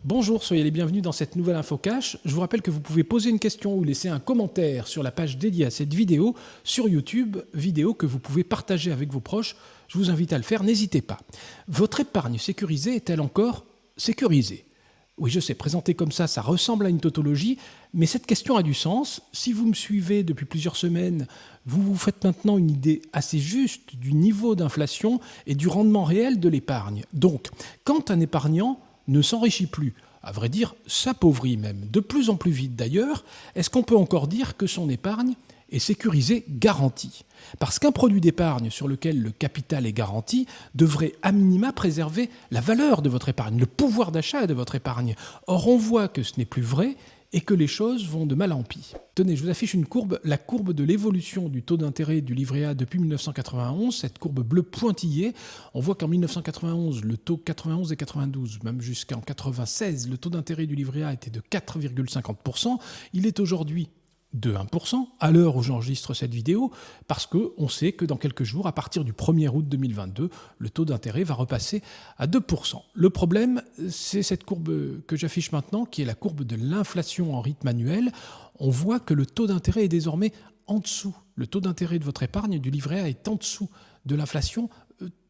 Bonjour, soyez les bienvenus dans cette nouvelle InfoCash. Je vous rappelle que vous pouvez poser une question ou laisser un commentaire sur la page dédiée à cette vidéo sur YouTube, vidéo que vous pouvez partager avec vos proches. Je vous invite à le faire, n'hésitez pas. Votre épargne sécurisée est-elle encore sécurisée ? Oui, je sais, présenté comme ça ressemble à une tautologie, mais cette question a du sens. Si vous me suivez depuis plusieurs semaines, vous vous faites maintenant une idée assez juste du niveau d'inflation et du rendement réel de l'épargne. Donc, quand un épargnant ne s'enrichit plus, à vrai dire, s'appauvrit même, de plus en plus vite d'ailleurs, est-ce qu'on peut encore dire que son épargne est sécurisée, garantie ? Parce qu'un produit d'épargne sur lequel le capital est garanti devrait à minima préserver la valeur de votre épargne, le pouvoir d'achat de votre épargne. Or, on voit que ce n'est plus vrai et que les choses vont de mal en pis. Tenez, je vous affiche une courbe, la courbe de l'évolution du taux d'intérêt du livret A depuis 1991, cette courbe bleue pointillée. On voit qu'en 1991, le taux 91 et 92, même jusqu'en 96, le taux d'intérêt du livret A était de 4,50%. Il est aujourd'hui de 1% à l'heure où j'enregistre cette vidéo, parce qu'on sait que dans quelques jours, à partir du 1er août 2022, le taux d'intérêt va repasser à 2%. Le problème, c'est cette courbe que j'affiche maintenant, qui est la courbe de l'inflation en rythme annuel. On voit que le taux d'intérêt est désormais en dessous. Le taux d'intérêt de votre épargne du livret A est en dessous de l'inflation,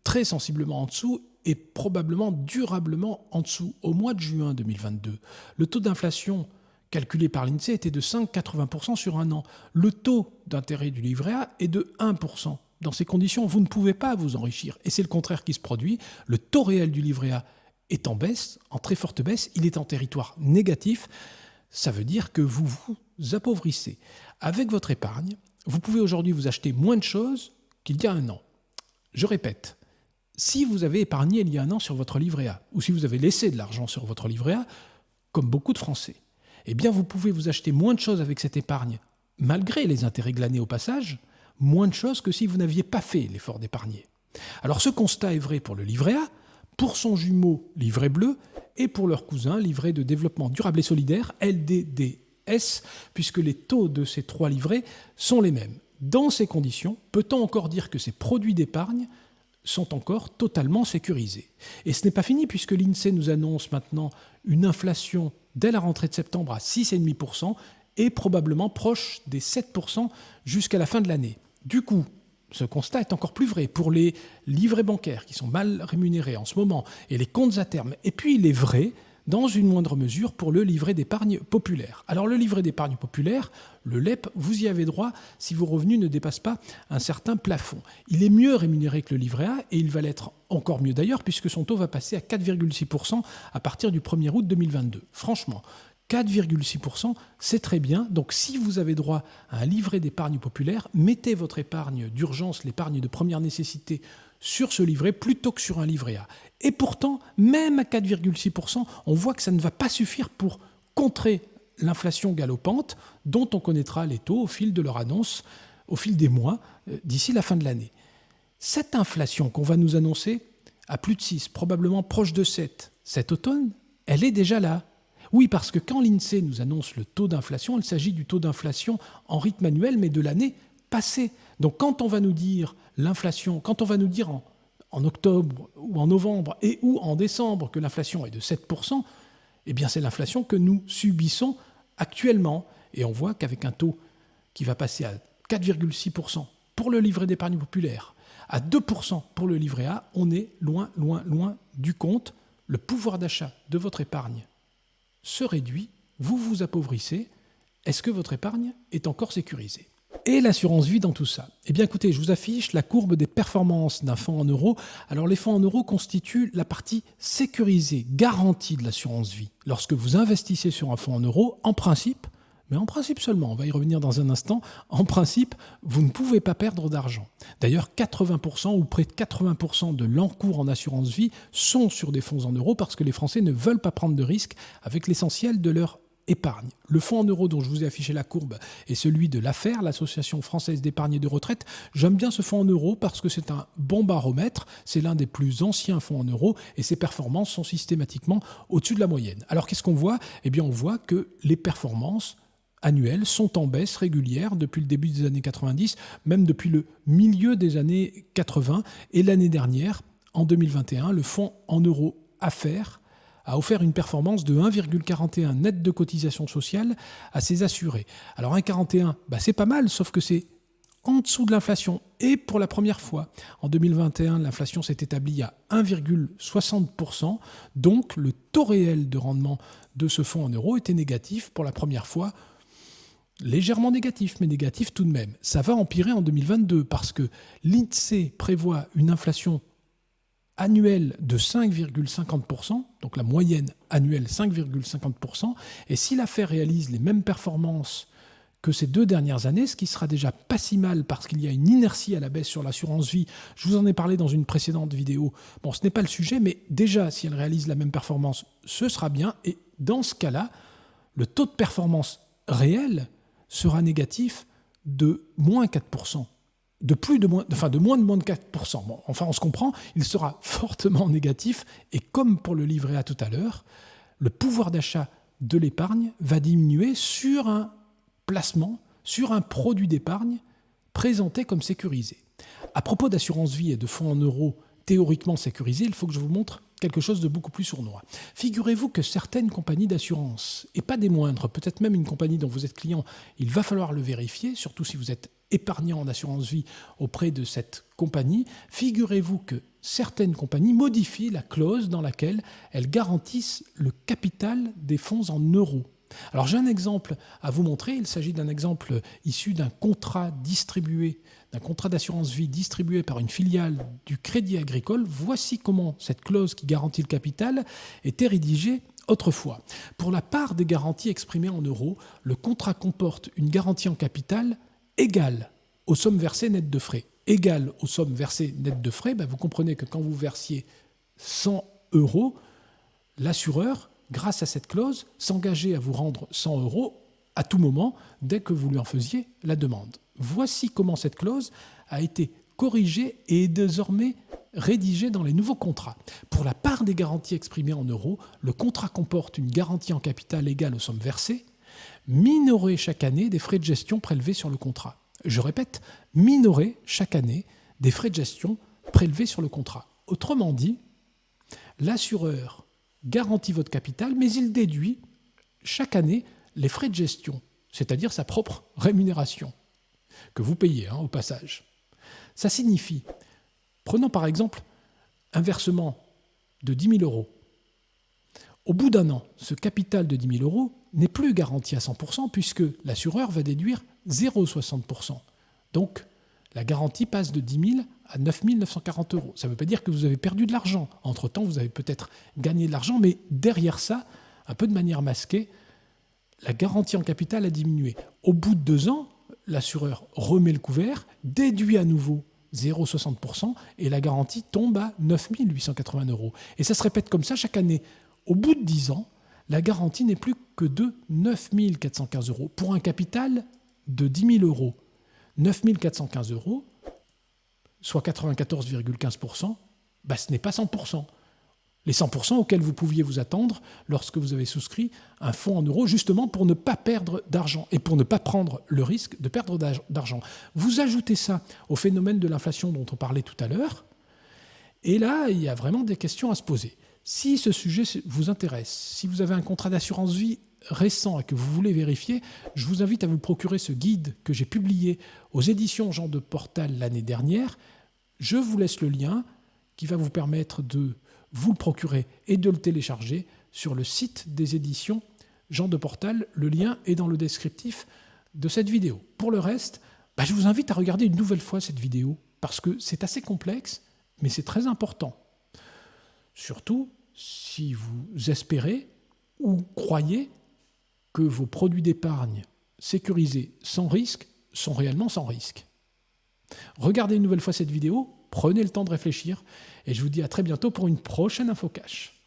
très sensiblement en dessous, et probablement durablement en dessous. Au mois de juin 2022, le taux d'inflation calculé par l'INSEE était de 5,80% sur un an. Le taux d'intérêt du livret A est de 1%. Dans ces conditions, vous ne pouvez pas vous enrichir. Et c'est le contraire qui se produit. Le taux réel du livret A est en baisse, en très forte baisse. Il est en territoire négatif. Ça veut dire que vous vous appauvrissez. Avec votre épargne, vous pouvez aujourd'hui vous acheter moins de choses qu'il y a un an. Je répète, si vous avez épargné il y a un an sur votre livret A, ou si vous avez laissé de l'argent sur votre livret A, comme beaucoup de Français, eh bien vous pouvez vous acheter moins de choses avec cette épargne, malgré les intérêts glanés au passage, moins de choses que si vous n'aviez pas fait l'effort d'épargner. Alors ce constat est vrai pour le livret A, pour son jumeau livret bleu et pour leur cousin livret de développement durable et solidaire, LDDS, puisque les taux de ces trois livrets sont les mêmes. Dans ces conditions, peut-on encore dire que ces produits d'épargne sont encore totalement sécurisés ? Et ce n'est pas fini puisque l'INSEE nous annonce maintenant une inflation dès la rentrée de septembre à 6,5% et probablement proche des 7% jusqu'à la fin de l'année. Du coup, ce constat est encore plus vrai pour les livrets bancaires qui sont mal rémunérés en ce moment et les comptes à terme. Et puis il est vrai, dans une moindre mesure, pour le livret d'épargne populaire. Alors le livret d'épargne populaire, le LEP, vous y avez droit si vos revenus ne dépassent pas un certain plafond. Il est mieux rémunéré que le livret A et il va l'être encore mieux d'ailleurs puisque son taux va passer à 4,6% à partir du 1er août 2022. Franchement, 4,6%, c'est très bien. Donc si vous avez droit à un livret d'épargne populaire, mettez votre épargne d'urgence, l'épargne de première nécessité, sur ce livret plutôt que sur un livret A. Et pourtant, même à 4,6%, on voit que ça ne va pas suffire pour contrer l'inflation galopante dont on connaîtra les taux au fil de leur annonce, au fil des mois, d'ici la fin de l'année. Cette inflation qu'on va nous annoncer à plus de 6, probablement proche de 7, cet automne, elle est déjà là. Oui, parce que quand l'INSEE nous annonce le taux d'inflation, il s'agit du taux d'inflation en rythme annuel, mais de l'année passée. Donc quand on va nous dire l'inflation, quand on va nous dire en octobre ou en novembre et ou en décembre que l'inflation est de 7%, eh bien c'est l'inflation que nous subissons actuellement. Et on voit qu'avec un taux qui va passer à 4,6% pour le livret d'épargne populaire, à 2% pour le livret A, on est loin, loin, loin du compte. Le pouvoir d'achat de votre épargne se réduit, vous vous appauvrissez. Est-ce que votre épargne est encore sécurisée ? Et l'assurance vie dans tout ça ? Eh bien écoutez, je vous affiche la courbe des performances d'un fonds en euros. Alors les fonds en euros constituent la partie sécurisée, garantie de l'assurance vie. Lorsque vous investissez sur un fonds en euros, en principe, mais en principe seulement, on va y revenir dans un instant, en principe, vous ne pouvez pas perdre d'argent. D'ailleurs, 80% ou près de 80% de l'encours en assurance vie sont sur des fonds en euros parce que les Français ne veulent pas prendre de risques avec l'essentiel de leur épargne. Le fonds en euros dont je vous ai affiché la courbe est celui de l'AFER, l'Association française d'épargne et de retraite. J'aime bien ce fonds en euros parce que c'est un bon baromètre, c'est l'un des plus anciens fonds en euros et ses performances sont systématiquement au-dessus de la moyenne. Alors qu'est-ce qu'on voit ? Eh bien on voit que les performances annuelles sont en baisse régulière depuis le début des années 90, même depuis le milieu des années 80. Et l'année dernière, en 2021, le fonds en euros AFER a offert une performance de 1,41 net de cotisation sociale à ses assurés. Alors 1,41, c'est pas mal, sauf que c'est en dessous de l'inflation. Et pour la première fois, en 2021, l'inflation s'est établie à 1,60%. Donc le taux réel de rendement de ce fonds en euros était négatif pour la première fois. Légèrement négatif, mais négatif tout de même. Ça va empirer en 2022 parce que l'INSEE prévoit une inflation annuelle de 5,50%, donc la moyenne annuelle 5,50%, et si l'affaire réalise les mêmes performances que ces 2 dernières années, ce qui sera déjà pas si mal parce qu'il y a une inertie à la baisse sur l'assurance vie. Je vous en ai parlé dans une précédente vidéo. Bon, ce n'est pas le sujet, mais déjà, si elle réalise la même performance, ce sera bien. Et dans ce cas-là, le taux de performance réel sera négatif de moins 4%. De moins de 4%. Bon, enfin, on se comprend, il sera fortement négatif. Et comme pour le livret A tout à l'heure, le pouvoir d'achat de l'épargne va diminuer sur un placement, sur un produit d'épargne présenté comme sécurisé. À propos d'assurance vie et de fonds en euros théoriquement sécurisés, il faut que je vous montre quelque chose de beaucoup plus sournois. Figurez-vous que certaines compagnies d'assurance, et pas des moindres, peut-être même une compagnie dont vous êtes client, il va falloir le vérifier, surtout si vous êtes épargnant en assurance vie auprès de cette compagnie, figurez-vous que certaines compagnies modifient la clause dans laquelle elles garantissent le capital des fonds en euros. Alors j'ai un exemple à vous montrer, il s'agit d'un exemple issu d'un contrat distribué, d'un contrat d'assurance vie distribué par une filiale du Crédit Agricole. Voici comment cette clause qui garantit le capital était rédigée autrefois. Pour la part des garanties exprimées en euros, le contrat comporte une garantie en capital égale aux sommes versées nettes de frais. Égale aux sommes versées nettes de frais, vous comprenez que quand vous versiez 100 €, l'assureur, grâce à cette clause, s'engageait à vous rendre 100 € à tout moment dès que vous lui en faisiez la demande. Voici comment cette clause a été corrigée et est désormais rédigée dans les nouveaux contrats. Pour la part des garanties exprimées en euros, le contrat comporte une garantie en capital égale aux sommes versées, minorée chaque année des frais de gestion prélevés sur le contrat. Je répète, minorée chaque année des frais de gestion prélevés sur le contrat. Autrement dit, l'assureur garantit votre capital, mais il déduit chaque année les frais de gestion, c'est-à-dire sa propre rémunération, que vous payez au passage. Ça signifie, prenons par exemple un versement de 10 000 €. Au bout d'un an, ce capital de 10 000 € n'est plus garanti à 100% puisque l'assureur va déduire 0,60%. Donc, la garantie passe de 10 000 à 9 940 €. Ça ne veut pas dire que vous avez perdu de l'argent. Entre-temps, vous avez peut-être gagné de l'argent, mais derrière ça, un peu de manière masquée, la garantie en capital a diminué. Au bout de 2 ans, l'assureur remet le couvert, déduit à nouveau 0,60% et la garantie tombe à 9 880 €. Et ça se répète comme ça chaque année. Au bout de 10 ans, la garantie n'est plus que de 9 415 € pour un capital de 10 000 €. 9 415 €, soit 94,15%, ce n'est pas 100%. Les 100% auxquels vous pouviez vous attendre lorsque vous avez souscrit un fonds en euros, justement pour ne pas perdre d'argent et pour ne pas prendre le risque de perdre d'argent. Vous ajoutez ça au phénomène de l'inflation dont on parlait tout à l'heure, et là, il y a vraiment des questions à se poser. Si ce sujet vous intéresse, si vous avez un contrat d'assurance vie récent et que vous voulez vérifier, je vous invite à vous procurer ce guide que j'ai publié aux éditions Jean de Portal l'année dernière. Je vous laisse le lien qui va vous permettre de vous le procurer et de le télécharger sur le site des éditions Jean de Portal. Le lien est dans le descriptif de cette vidéo. Pour le reste, je vous invite à regarder une nouvelle fois cette vidéo parce que c'est assez complexe, mais c'est très important. Surtout si vous espérez ou croyez que vos produits d'épargne sécurisés sans risque sont réellement sans risque. Regardez une nouvelle fois cette vidéo, prenez le temps de réfléchir et je vous dis à très bientôt pour une prochaine InfoCash.